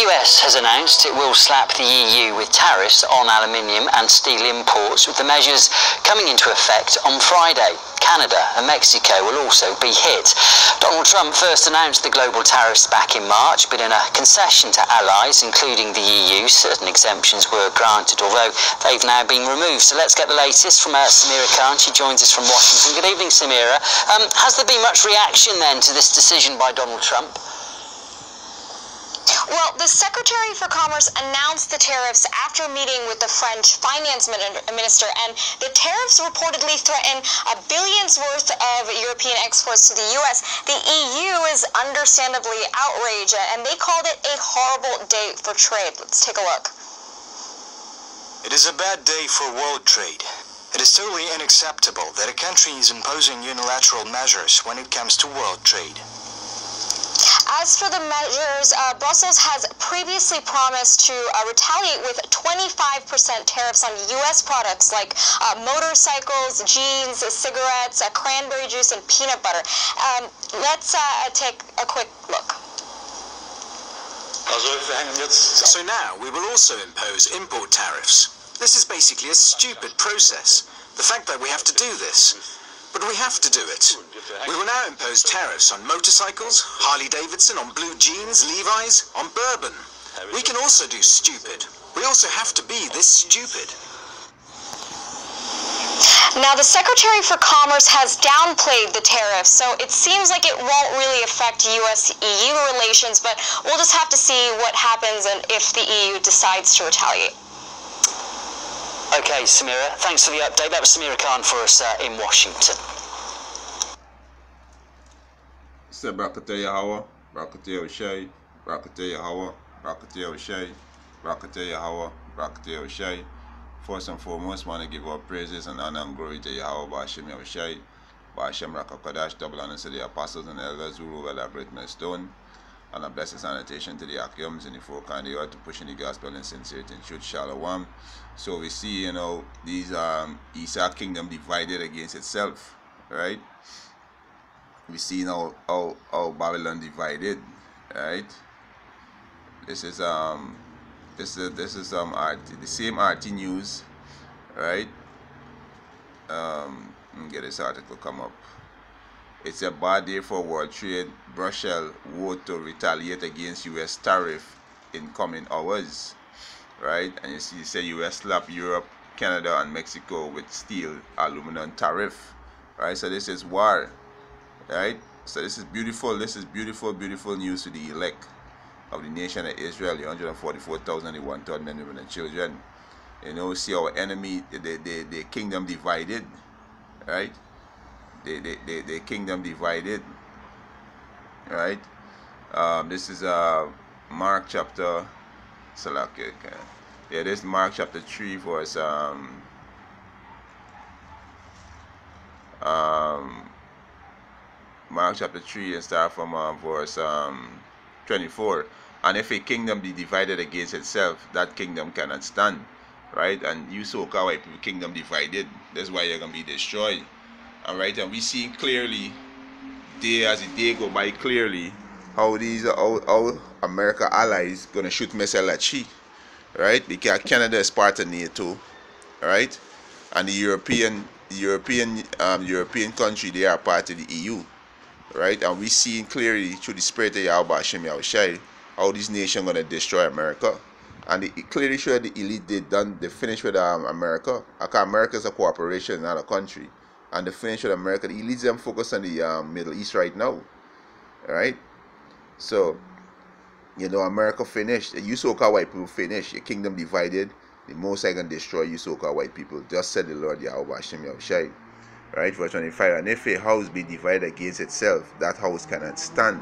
US has announced it will slap the EU with tariffs on aluminium and steel imports, with the measures coming into effect on Friday. Canada and Mexico will also be hit. Donald Trump first announced the global tariffs back in March, but in a concession to allies, including the EU, certain exemptions were granted, although they've now been removed. So let's get the latest from Samira Khan. She joins us from Washington. Good evening, Samira. Has there been much reaction then to this decision by Donald Trump? Well, the Secretary for Commerce announced the tariffs after meeting with the French finance minister, and the tariffs reportedly threaten billions worth of European exports to the U.S. The EU is understandably outraged, and they called it a horrible day for trade. Let's take a look. It is a bad day for world trade. It is totally unacceptable that a country is imposing unilateral measures when it comes to world trade. As for the measures, Brussels has previously promised to retaliate with 25% tariffs on U.S. products like motorcycles, jeans, cigarettes, cranberry juice, and peanut butter. Let's take a quick look. So now we will also impose import tariffs. This is basically a stupid process. The fact that we have to do this. But we have to do it. We will now impose tariffs on motorcycles, Harley-Davidson, on blue jeans, Levi's, on bourbon. We can also do stupid. We also have to be this stupid. Now, the Secretary for Commerce has downplayed the tariffs, so it seems like it won't really affect U.S.-EU relations, but we'll just have to see what happens and if the EU decides to retaliate. Okay, Samira, thanks for the update. That was Samira Khan for us in Washington. Brakataya Hawa, Brakataya Shay, Brakataya Hawa, Brakataya Shay, Brakataya Hawa, Brakataya Shay. First and foremost, want to give our praises and honor and glory to Yahweh, Ba'ashem Yahushai, Ba'ashem Rakakadash, double honor to the apostles and elders who rule a great milestone, and a blessed sanitation to the Akiums in the four kind of earth to pushing the gospel in sincerity and truth, Shalom. So we see, these Esau kingdom divided against itself, right? We see now how Babylon divided, right? This is the same RT News, right? Let me get this article come up. It's a bad day for world trade. Brussels vote to retaliate against U.S. tariff in coming hours, right? And you say U.S. slap Europe, Canada, and Mexico with steel, aluminum tariff, right? So this is war, right? So this is beautiful. This is beautiful news to the elect of the nation of Israel, the 144,000, the 1/3 men, women, and children. See our enemy, the kingdom divided, right? The kingdom divided, right? This is Mark chapter, this is Mark chapter 3 verse Mark chapter 3 and start from verse 24. And if a kingdom be divided against itself, that kingdom cannot stand, right? And you so-called white people, kingdom divided, that's why you're gonna be destroyed. All right, and we see clearly, day as the day go by, clearly how how America allies gonna shoot missile at she, right? Because Canada is part of NATO, right? And the European country, they are part of the EU, right? And we see clearly through the spirit of Yahweh Hashem Yahushai how this nation gonna destroy America. And it clearly showed the elite they finished with America. Because America is a corporation, not a country. And the finish with America, the elites them focus on the Middle East right now, right? So, America finished. You so-called white people finished. Your kingdom divided. The Most High can destroy you so-called white people. Just said the Lord Yahweh Hashem Yahushai, right? Verse 25. And if a house be divided against itself, that house cannot stand.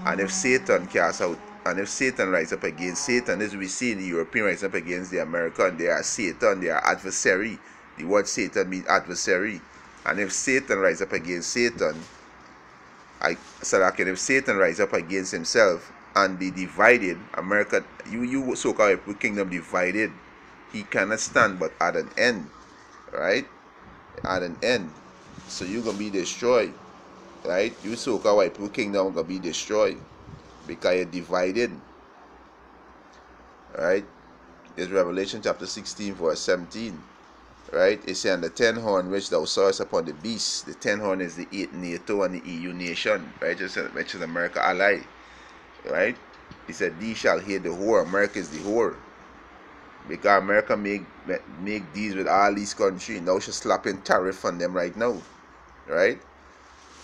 And if Satan casts out, and if Satan rises up against Satan, as we see in the European rise up against the American, they are Satan, they are adversary. The word Satan means adversary. And if Satan rises up against Satan, if Satan rises up against himself and be divided, America, you so-called kingdom divided, he cannot stand but at an end, right? At an end. So you're going to be destroyed, right? You so-called white people kingdom going to be destroyed because you're divided, right? It's Revelation chapter 16 verse 17, right? It's saying the 10 horn which thou sawest upon the beast. The 10 horn is the NATO and the EU nation, right? Which is America ally, right? He said, thee shall hate the whore. America is the whore. Because America make deals with all these countries. Now she's slapping tariff on them right now, right?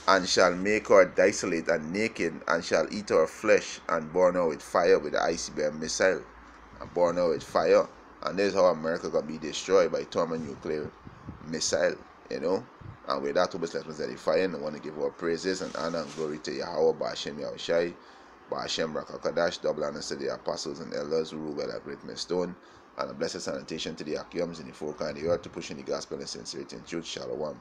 And shall make her desolate and naked, and shall eat her flesh, and burn her with fire with the ICBM missile, and burn her with fire. And this is how America gonna be destroyed, by thermonuclear missile, you know. And with that, let's edifying. I want to give our praises and honor and glory to Yahweh, Ba'ashem Yahushai, Ba'ashem Rakakadash, double honor to the apostles and elders who rule by that great millstone, and a blessed sanitation to the Akiums in the folk and the earth to push in the gospel and sincerity and truth. Shalom.